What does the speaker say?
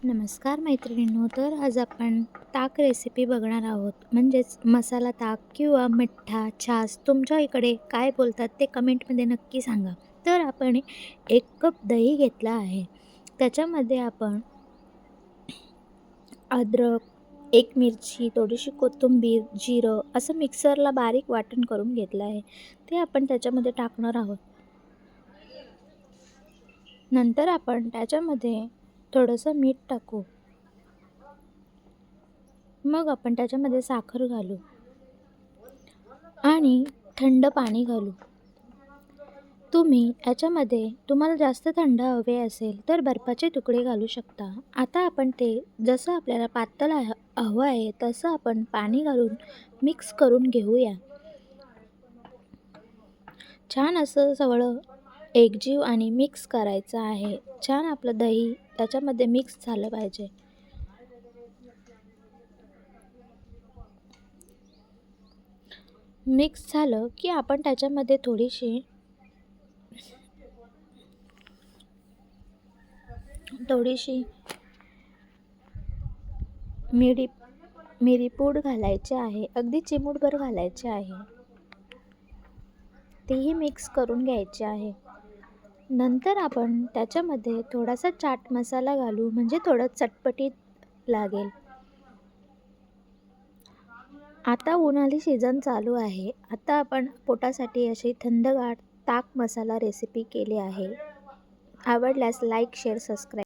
नमस्कार मैत्रिणींनो. तर आज आपण ताक रेसिपी बघणार आहोत. म्हणजेच मसाला ताक किंवा मिठ्ठा, छास तुमच्या इकडे काय बोलतात ते कमेंटमध्ये नक्की सांगा. तर आपण 1 कप दही घेतला आहे. त्याच्यामध्ये आपण अद्रक, 1 मिरची, थोडीशी कोथिंबीर, जिरं असं मिक्सरला बारीक वाटण करून घेतलं आहे. ते आपण त्याच्यामध्ये टाकणार आहोत. नंतर आपण त्याच्यामध्ये थोडंसं मीठ टाकू. मग आपण त्याच्यामध्ये साखर घालू आणि थंड पाणी घालू. तुम्ही याच्यामध्ये तुम्हाला जास्त थंड हवे असेल तर बर्फाचे तुकडे घालू शकता. आता आपण ते जसं आपल्याला पातळ हवं आहे तसं आपण पाणी घालून मिक्स करून घेऊया. छान असं सगळं एकजीव आणि मिक्स करायचं आहे. छान आपलं दही त्याच्यामध्ये मिक्स झालं पाहिजे. मिक्स झालं की आपण त्याच्यामध्ये थोडीशी मिरी मिरीपूड घालायची आहे. अगदी चिमूटभर घालायचे आहे. तेही मिक्स करून घ्यायचे आहे. नंतर आपण त्याच्यामध्ये थोडासा चाट मसाला घालू म्हणजे थोडं चटपटीत लागेल. आता उन्हाळी सीझन चालू आहे. आता आपण पोटासाठी अशी थंडगार ताक मसाला रेसिपी केली आहे. आवडल्यास लाईक, शेअर, सबस्क्राईब